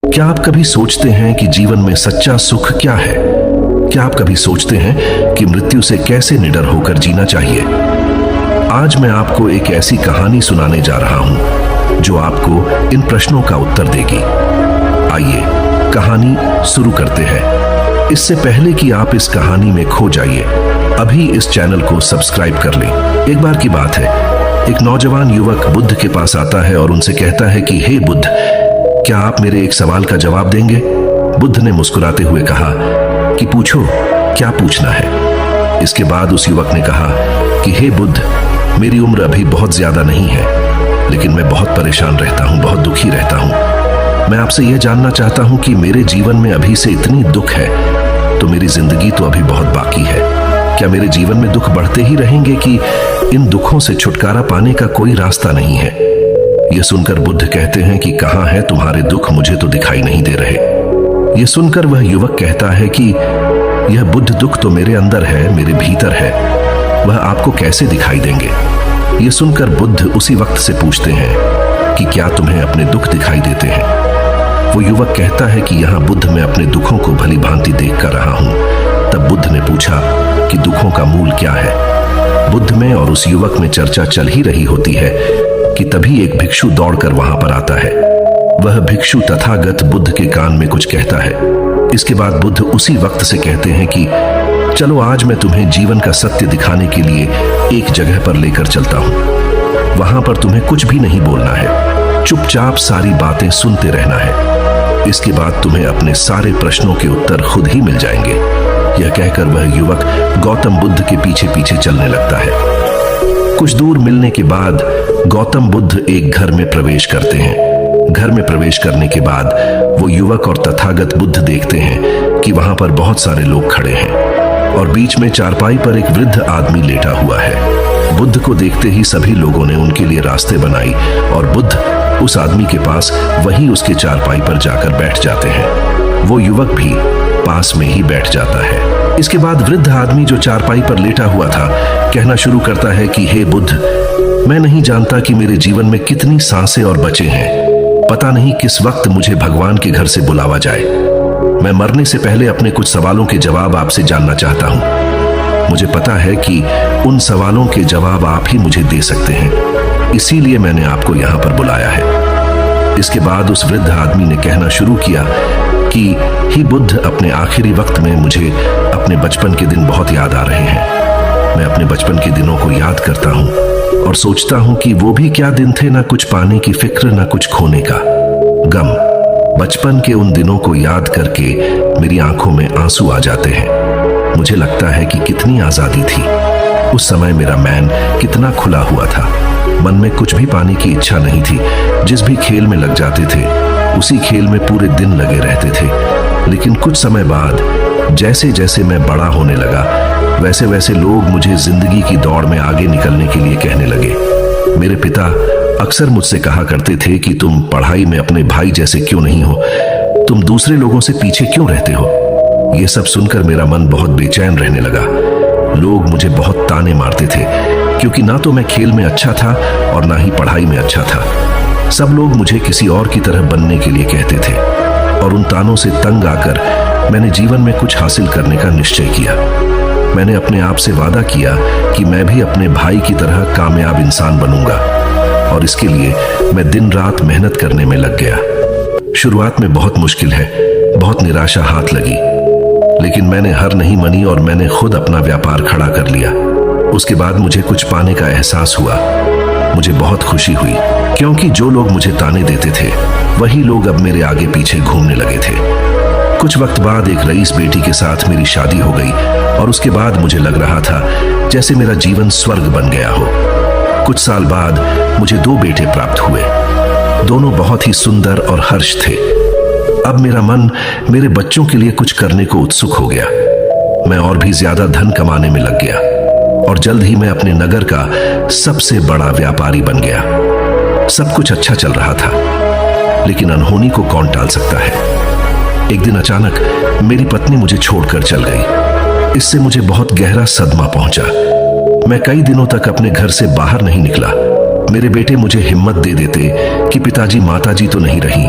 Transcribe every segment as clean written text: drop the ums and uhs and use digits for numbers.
क्या आप कभी सोचते हैं कि जीवन में सच्चा सुख क्या है? क्या आप कभी सोचते हैं कि मृत्यु से कैसे निडर होकर जीना चाहिए? आज मैं आपको एक ऐसी कहानी सुनाने जा रहा हूं जो आपको इन प्रश्नों का उत्तर देगी। आइए कहानी शुरू करते हैं। इससे पहले कि आप इस कहानी में खो जाइए, अभी इस चैनल को सब्सक्राइब कर लें। एक बार की बात है, एक नौजवान युवक बुद्ध के पास आता है और उनसे कहता है कि हे बुद्ध, क्या आप मेरे एक सवाल का जवाब देंगे? बुद्ध ने मुस्कुराते हुए कहा कि पूछो, क्या पूछना है? इसके बाद उस युवक ने कहा कि हे बुद्ध, मेरी उम्र अभी बहुत ज्यादा नहीं है, लेकिन मैं बहुत परेशान रहता हूँ, बहुत दुखी रहता हूँ। मैं आपसे यह जानना चाहता हूँ कि मेरे जीवन में अभी से इतनी दुख है, तो मेरी जिंदगी तो अभी बहुत बाकी है। क्या मेरे जीवन में दुख बढ़ते ही रहेंगे कि इन दुखों से छुटकारा पाने का कोई रास्ता नहीं है? यह सुनकर बुद्ध कहते हैं कि कहाँ है तुम्हारे दुख, मुझे तो दिखाई नहीं दे रहे। यह सुनकर वह युवक कहता है कि यह बुद्ध दुख तो मेरे अंदर है, मेरे भीतर है, वह आपको कैसे दिखाई देंगे? यह सुनकर बुद्ध उसी वक्त से पूछते हैं कि क्या तुम्हें अपने दुख दिखाई देते हैं? वो युवक कहता है कि यहाँ बुद्ध मैं अपने दुखों को भली भांति देख कर रहा हूँ। तब बुद्ध ने पूछा कि दुखों का मूल क्या है? बुद्ध में और उस युवक में चर्चा चल ही रही होती है कि तभी एक भिक्षु दौड़कर वहां पर आता है। वह भिक्षु तथागत बुद्ध के कान में कुछ कहता है। इसके बाद बुद्ध उसी वक्त से कहते हैं कि चलो आज मैं तुम्हें जीवन का सत्य दिखाने के लिए एक जगह पर लेकर चलता हूं। वहां पर तुम्हें कुछ भी नहीं बोलना है, चुपचाप सारी बातें सुनते रहना है। इसके बाद तुम्हें अपने सारे प्रश्नों के उत्तर खुद ही मिल जाएंगे। यह कहकर वह युवक गौतम बुद्ध के पीछे पीछे चलने लगता है। कुछ दूर मिलने के बाद गौतम बुद्ध एक घर में प्रवेश करते हैं। घर में प्रवेश करने के बाद वो युवक और तथागत बुद्ध देखते हैं कि वहां पर बहुत सारे लोग खड़े हैं और बीच में चारपाई पर एक वृद्ध आदमी लेटा हुआ है। बुद्ध को देखते ही सभी लोगों ने उनके लिए रास्ते बनाई और बुद्ध उस आदमी के पास वहीं उसके चारपाई पर जाकर बैठ जाते हैं। वो युवक भी पास में ही बैठ जाता है। इसके बाद वृद्ध आदमी जो चारपाई पर लेटा हुआ था कहना शुरू करता है कि हे बुद्ध, मैं नहीं जानता कि मेरे जीवन में कितनी सांसें और बचे हैं। पता नहीं किस वक्त मुझे भगवान के घर से बुलावा जाए। मैं मरने से पहले अपने कुछ सवालों के जवाब आपसे जानना चाहता हूं। मुझे पता है कि उन सवालों के जवाब आप ही मुझे दे सकते हैं, इसीलिए मैंने आपको यहां पर बुलाया है। इसके बाद उस वृद्ध आदमी ने कहना शुरू किया कि ही बुद्ध, अपने आखिरी वक्त में मुझे अपने बचपन के दिन बहुत याद आ रहे हैं। मैं अपने बचपन के दिनों को याद करता हूं और सोचता हूं कि वो भी क्या दिन थे, ना कुछ पाने की फिक्र, ना कुछ खोने का गम। बचपन के उन दिनों को याद करके मेरी आंखों में आंसू आ जाते हैं। मुझे लगता है कि कितनी आजादी थी उस समय। मेरा मैन कितना खुला हुआ था, मन में कुछ भी पाने की इच्छा नहीं थी। जिस भी खेल में लग जाते थे उसी खेल में पूरे दिन लगे रहते थे। लेकिन कुछ समय बाद जैसे जैसे मैं बड़ा होने लगा, वैसे वैसे लोग मुझे जिंदगी की दौड़ में आगे निकलने के लिए कहने लगे। मेरे पिता अक्सर मुझसे कहा करते थे कि तुम पढ़ाई में अपने भाई जैसे क्यों नहीं हो, तुम दूसरे लोगों से पीछे क्यों रहते हो। ये सब सुनकर मेरा मन बहुत बेचैन रहने लगा। लोग मुझे बहुत ताने मारते थे क्योंकि ना तो मैं खेल में अच्छा था और ना ही पढ़ाई में अच्छा था। सब लोग मुझे किसी और की तरह बनने के लिए कहते थे और उन तानों से तंग आकर मैंने जीवन में कुछ हासिल करने का निश्चय किया। मैंने अपने आप से वादा किया कि मैं भी अपने भाई की तरह कामयाब इंसान बनूंगा और इसके लिए मैं दिन रात मेहनत करने में लग गया। शुरुआत में बहुत मुश्किल है, बहुत निराशा हाथ लगी, लेकिन मैंने हार नहीं मानी और मैंने खुद अपना व्यापार खड़ा कर लिया। उसके बाद मुझे कुछ पाने का एहसास हुआ। मुझे बहुत खुशी हुई क्योंकि जो लोग मुझे ताने देते थे वही लोग अब मेरे आगे पीछे घूमने लगे थे। कुछ वक्त बाद एक रईस बेटी के साथ मेरी शादी हो गई और उसके बाद मुझे लग रहा था जैसे मेरा जीवन स्वर्ग बन गया हो। कुछ साल बाद मुझे 2 बेटे प्राप्त हुए। दोनों बहुत ही सुंदर और हर्ष थे। अब मेरा मन मेरे बच्चों के लिए कुछ करने को उत्सुक हो गया। मैं और भी ज्यादा धन कमाने में लग गया और जल्द ही मैं अपने नगर का सबसे बड़ा व्यापारी बन गया। सब कुछ अच्छा चल रहा था, लेकिन अनहोनी को कौन टाल सकता है। एक दिन अचानक मेरी पत्नी मुझे छोड़कर चल गई। इससे मुझे बहुत गहरा सदमा पहुंचा। मैं कई दिनों तक अपने घर से बाहर नहीं निकला। मेरे बेटे मुझे हिम्मत दे देते कि पिताजी माताजी तो नहीं रही,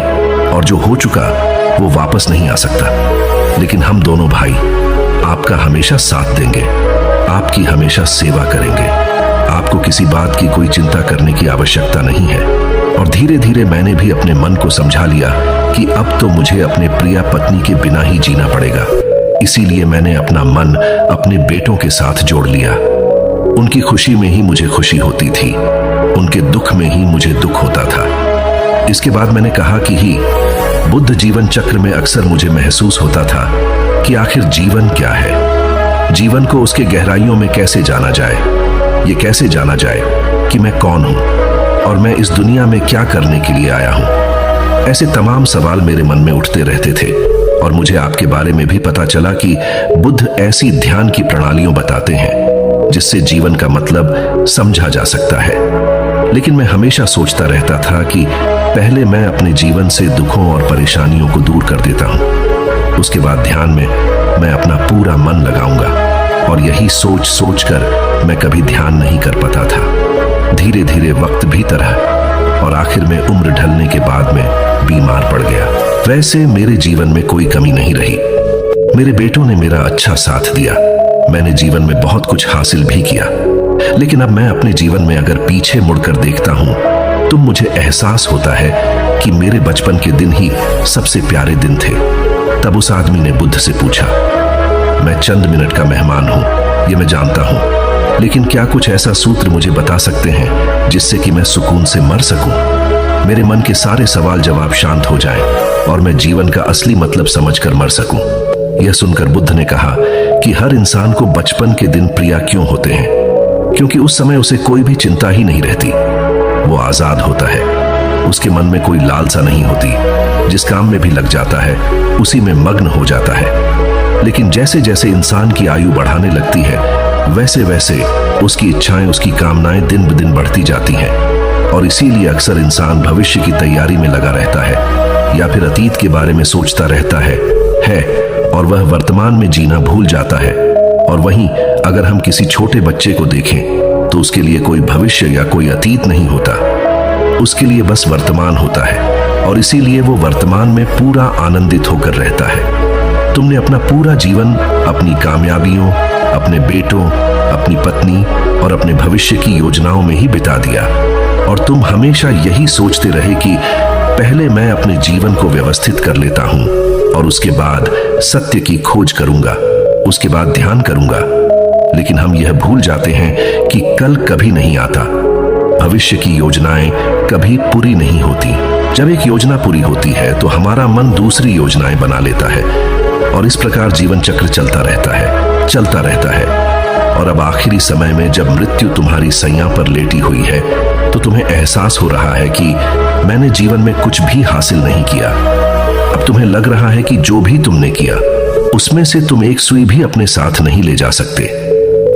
और जो हो चुका वो वापस नहीं आ सकता। लेकिन हम दोनों भाई आपका हमेशा साथ देंगे, आपकी हमेशा सेवा करेंगे। आपको किसी बात की कोई चिंता करने की आवश्यकता नहीं है। और धीरे धीरे मैंने भी अपने मन को समझा लिया कि अब तो मुझे अपने प्रिय पत्नी के बिना ही जीना पड़ेगा। इसीलिए मैंने अपना मन अपने बेटों के साथ जोड़ लिया। उनकी खुशी में ही मुझे खुशी होती थी, उनके दुख में ही मुझे दुख होता था। इसके बाद मैंने कहा कि ही बुद्ध जीवन चक्र में अक्सर मुझे महसूस होता था कि आखिर जीवन क्या है, जीवन को उसके गहराइयों में कैसे जाना जाए, ये कैसे जाना जाए कि मैं कौन हूं और मैं इस दुनिया में क्या करने के लिए आया हूं। ऐसे तमाम सवाल मेरे मन में उठते रहते थे। और मुझे आपके बारे में भी पता चला कि बुद्ध ऐसी ध्यान की प्रणालियों बताते हैं जिससे जीवन का मतलब समझा जा सकता है। लेकिन मैं हमेशा सोचता रहता था कि पहले मैं अपने जीवन से दुखों और परेशानियों को दूर कर देता हूं, उसके बाद ध्यान में मैं अपना पूरा मन लगाऊंगा। और यही सोच सोच कर मैं कभी ध्यान नहीं कर पाता था। धीरे धीरे वक्त भी तरह और आखिर में उम्र ढलने के बाद में बीमार पड़ गया। वैसे मेरे जीवन में कोई कमी नहीं रही। मेरे बेटों ने मेरा अच्छा साथ दिया, मैंने जीवन में बहुत कुछ हासिल भी किया। लेकिन अब मैं अपने जीवन में अगर पीछे मुड़कर देखता हूं तो मुझे एहसास होता है कि मेरे बचपन के दिन ही सबसे प्यारे दिन थे। तब उस आदमी ने बुद्ध से पूछा, मैं चंद मिनट का मेहमान हूं, ये मैं जानता हूं, लेकिन क्या कुछ ऐसा सूत्र मुझे बता सकते हैं जिससे कि मैं सुकून से मर सकूं, मेरे मन के सारे सवाल जवाब शांत हो जाएं और मैं जीवन का असली मतलब समझकर मर सकूं। यह सुनकर बुद्ध ने कहा कि हर इंसान को बचपन के दिन प्रिय क्यों होते हैं, क्योंकि उस समय उसे कोई भी चिंता ही नहीं रहती, वो आजाद होता है, उसके मन में कोई लालसा नहीं होती, जिस काम में भी लग जाता है उसी में मग्न हो जाता है। लेकिन जैसे जैसे इंसान की आयु बढ़ाने लगती है वैसे वैसे उसकी इच्छाएं, उसकी कामनाएं दिन ब दिन बढ़ती जाती हैं। और इसीलिए अक्सर इंसान भविष्य की तैयारी में लगा रहता है या फिर अतीत के बारे में सोचता रहता है और वह वर्तमान में जीना भूल जाता है। और वहीं अगर हम किसी छोटे बच्चे को देखें तो उसके लिए कोई भविष्य या कोई अतीत नहीं होता, उसके लिए बस वर्तमान होता है और इसीलिए वो वर्तमान में पूरा आनंदित होकर रहता है। तुमने अपना पूरा जीवन अपनी कामयाबियों, अपने बेटों, अपनी पत्नी और अपने भविष्य की योजनाओं में ही बिता दिया और तुम हमेशा यही सोचते रहे कि पहले मैं अपने जीवन को व्यवस्थित कर लेता हूं और उसके बाद सत्य की खोज करूंगा, उसके बाद ध्यान करूंगा। लेकिन हम यह भूल जाते हैं कि कल कभी नहीं आता, भविष्य की योजनाएं कभी पूरी नहीं होती। जब एक योजना पूरी होती है तो हमारा मन दूसरी योजनाएं बना लेता है और इस प्रकार जीवन चक्र चलता रहता है। और अब आखिरी समय में जब मृत्यु तुम्हारी सैया पर लेटी हुई है तो तुम्हें एहसास हो रहा है कि मैंने जीवन में कुछ भी हासिल नहीं किया। अब तुम्हें लग रहा है कि जो भी तुमने किया उसमें से तुम एक सुई भी अपने साथ नहीं ले जा सकते।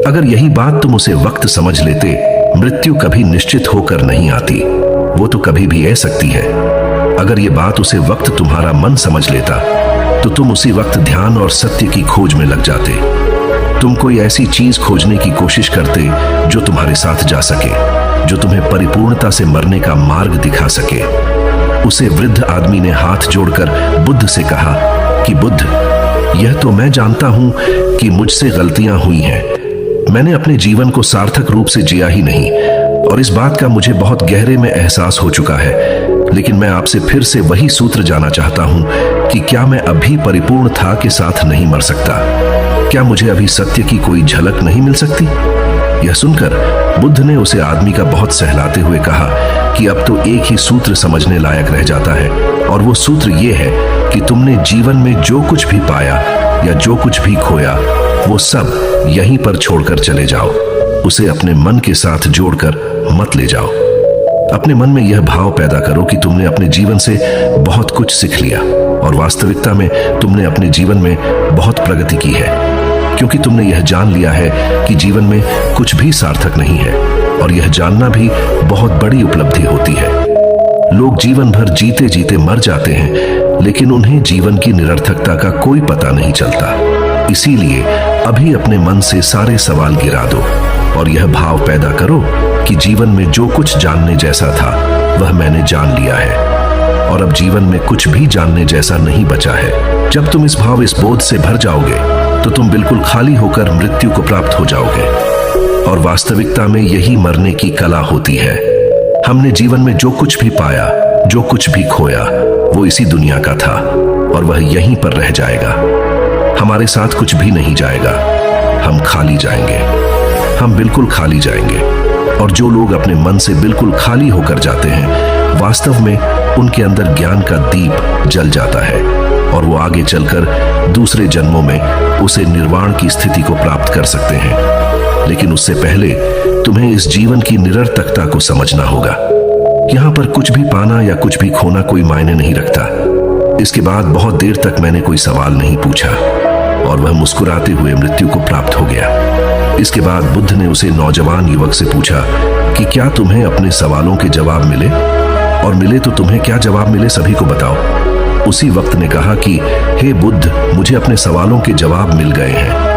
अगर यही बात तुम उसे वक्त समझ लेते, मृत्यु कभी निश्चित होकर नहीं आती, वो तो कभी भी आ सकती है। अगर ये बात उसे वक्त तुम्हारा मन समझ लेता तो तुम उसी वक्त ध्यान और सत्य की खोज में लग जाते। तुम कोई ऐसी चीज खोजने की कोशिश करते जो तुम्हारे साथ जा सके, जो तुम्हें परिपूर्णता से मरने का मार्ग दिखा सके। उसे वृद्ध आदमी ने हाथ जोड़कर बुद्ध से कहा कि बुद्ध, यह तो मैं जानता हूं कि मुझसे गलतियां हुई हैं, मैंने अपने जीवन को सार्थक रूप से जिया ही नहीं और इस बात का मुझे बहुत गहरे में एहसास हो चुका है। लेकिन मैं आपसे फिर से वही सूत्र जानना चाहता हूं कि क्या मैं अभी परिपूर्णता के साथ नहीं मर सकता? क्या मुझे अभी सत्य की कोई झलक नहीं मिल सकती? यह सुनकर बुद्ध ने उसे आदमी का बहुत सहलाते हुए कहा कि अब तो एक ही सूत्र समझने लायक रह जाता है और वो सूत्र ये है कि तुमने जीवन में जो कुछ भी पाया या जो कुछ भी खोया वो सब यहीं पर छोड़कर चले जाओ, उसे अपने मन के साथ जोड़कर मत ले जाओ। अपने मन में यह भाव पैदा करो कि तुमने अपने जीवन से बहुत कुछ सीख लिया और वास्तविकता में तुमने अपने जीवन में बहुत प्रगति की है, क्योंकि तुमने यह जान लिया है कि जीवन में कुछ भी सार्थक नहीं है और यह जानना भी बहुत बड़ी उपलब्धि होती है। लोग जीवन भर जीते जीते मर जाते हैं लेकिन उन्हें जीवन की निरर्थकता का कोई पता नहीं चलता। इसीलिए अभी अपने मन से सारे सवाल गिरा दो और यह भाव पैदा करो कि जीवन में जो कुछ जानने जैसा था वह मैंने जान लिया है और अब जीवन में कुछ भी जानने जैसा नहीं बचा है। जब तुम इस बोध से भर जाओगे तो तुम बिल्कुल खाली होकर मृत्यु को प्राप्त हो जाओगे। और वास्तविकता में यही मरने की कला होती है। हमने जीवन में जो कुछ भी पाया, जो कुछ भी खोया, वो इसी दुनिया का था और वह यहीं पर रह जाएगा। हमारे साथ कुछ भी नहीं जाएगा। हम खाली जाएंगे, हम बिल्कुल खाली जाएंगे। और जो लोग अपने मन से बिल्कुल खाली होकर जाते हैं, वास्तव में उनके अंदर ज्ञान का दीप जल जाता है और वो आगे चलकर दूसरे जन्मों में उसे निर्वाण की स्थिति को प्राप्त कर सकते हैं। लेकिन उससे पहले तुम्हें इस जीवन की निरर्थकता को समझना होगा। यहां पर कुछ भी पाना या कुछ भी खोना कोई मायने नहीं रखता। इसके बाद बहुत देर तक मैंने कोई सवाल नहीं पूछा और वह मुस्कुराते हुए मृत्यु को प्राप्त हो गया। इसके बाद बुद्ध ने उसे नौजवान युवक से पूछा कि क्या तुम्हें अपने सवालों के जवाब मिले, और मिले तो तुम्हें क्या जवाब मिले, सभी को बताओ। उसी वक्त ने कहा कि हे बुद्ध, मुझे अपने सवालों के जवाब मिल गए हैं।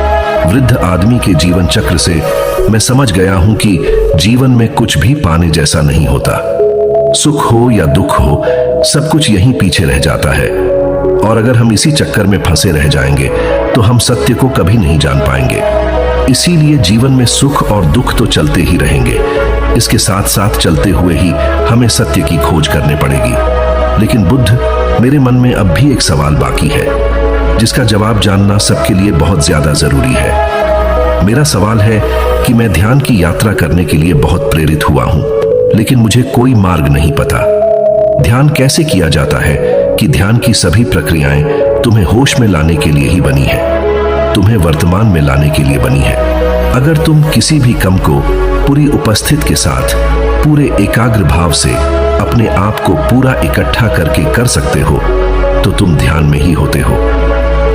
वृद्ध आदमी के जीवन चक्र से मैं समझ गया हूं कि जीवन में कुछ भी पाने जैसा नहीं होता। सुख हो या दुख हो, सब कुछ यहीं पीछे रह जाता है। और अगर हम इसी चक्कर में फंसे रह जाएंगे तो हम सत्य को कभी नहीं जान पाएंगे। इसीलिए जीवन में सुख और दुख तो चलते ही रहेंगे। इसके साथ साथ चलते हुए ही हमें सत्य की खोज करनी पड़ेगी। लेकिन बुद्ध, मेरे मन में अब भी एक सवाल बाकी है जिसका जवाब जानना सबके लिए बहुत ज्यादा जरूरी है। मेरा सवाल है कि मैं ध्यान की यात्रा करने के लिए बहुत प्रेरित हुआ हूं, लेकिन मुझे कोई मार्ग नहीं पता। ध्यान कैसे किया जाता है कि ध्यान की सभी प्रक्रियाएं तुम्हें होश में लाने के लिए ही बनी है, तुम्हें वर्तमान में लाने के लिए बनी है। अगर तुम किसी भी काम को पूरी उपस्थित के साथ, पूरे एकाग्र भाव से अपने आप को पूरा इकट्ठा करके कर सकते हो तो तुम ध्यान में ही होते हो।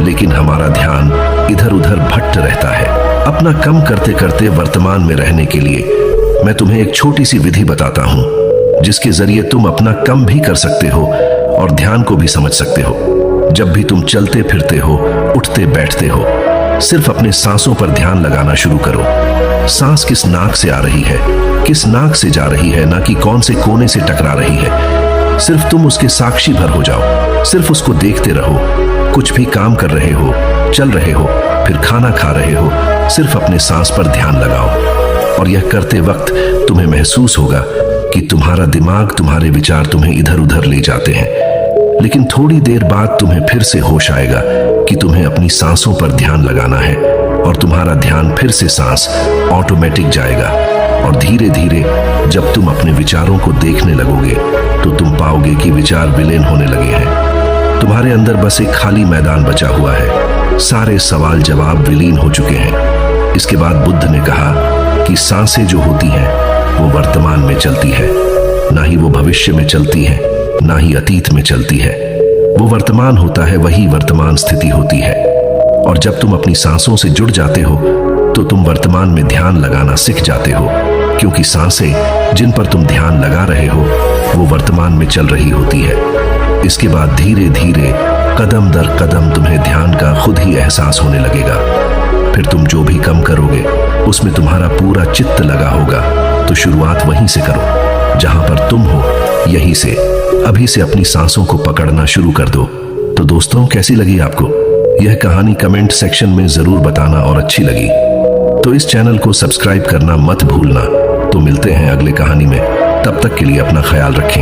लेकिन हमारा ध्यान इधर उधर भटक रहता है। अपना कम करते करते वर्तमान में रहने के लिए मैं तुम्हें एक छोटी सी विधि बताता हूं, जिसके जरिए तुम अपना कम भी कर सकते हो और ध्यान को भी समझ सकते हो। जब भी तुम चलते फिरते हो, उठते बैठते हो, सिर्फ अपने सांसों पर ध्यान लगाना शुरू करो। सांस किस नाक से आ रही है, किस नाक से जा रही है, ना कि कौन से कोने से टकरा रही है। सिर्फ तुम उसके साक्षी भर हो जाओ, सिर्फ उसको देखते रहो। कुछ भी काम कर रहे हो, चल रहे हो, फिर खाना खा रहे हो, सिर्फ अपने सांस पर ध्यान लगाओ। और यह करते वक्त तुम्हें महसूस होगा कि तुम्हारा दिमाग, तुम्हारे विचार तुम्हें इधर उधर ले जाते हैं। लेकिन थोड़ी देर बाद तुम्हें फिर से होश आएगा कि तुम्हें अपनी सांसों पर ध्यान लगाना है और तुम्हारा ध्यान फिर से सांस ऑटोमेटिक जाएगा। और धीरे धीरे जब तुम अपने विचारों को देखने लगोगे तो तुम पाओगे कि विचार विलीन होने लगे हैं। तुम्हारे अंदर बस एक खाली मैदान बचा हुआ है। सारे सवाल जवाब विलीन हो चुके हैं। इसके बाद बुद्ध ने कहा कि सांसें जो होती हैं वो वर्तमान में चलती है, ना ही वो भविष्य में चलती है, ना ही अतीत में चलती है। वो वर्तमान होता है, वही वर्तमान स्थिति होती है। और जब तुम अपनी सांसों से जुड़ जाते हो तो तुम वर्तमान में ध्यान लगाना सीख जाते हो, क्योंकि सांसें जिन पर तुम ध्यान लगा रहे हो वो वर्तमान में चल रही होती है। इसके बाद धीरे धीरे कदम दर कदम तुम्हें ध्यान का खुद ही एहसास होने लगेगा। फिर तुम जो भी काम करोगे उसमें तुम्हारा पूरा चित्त लगा होगा। तो शुरुआत वहीं से करो जहां पर तुम हो, यहीं से अभी से अपनी सांसों को पकड़ना शुरू कर दो। तो दोस्तों, कैसी लगी आपको यह कहानी? कमेंट सेक्शन में जरूर बताना, और अच्छी लगी तो इस चैनल को सब्सक्राइब करना मत भूलना। तो मिलते हैं अगले कहानी में, तब तक के लिए अपना ख्याल रखें।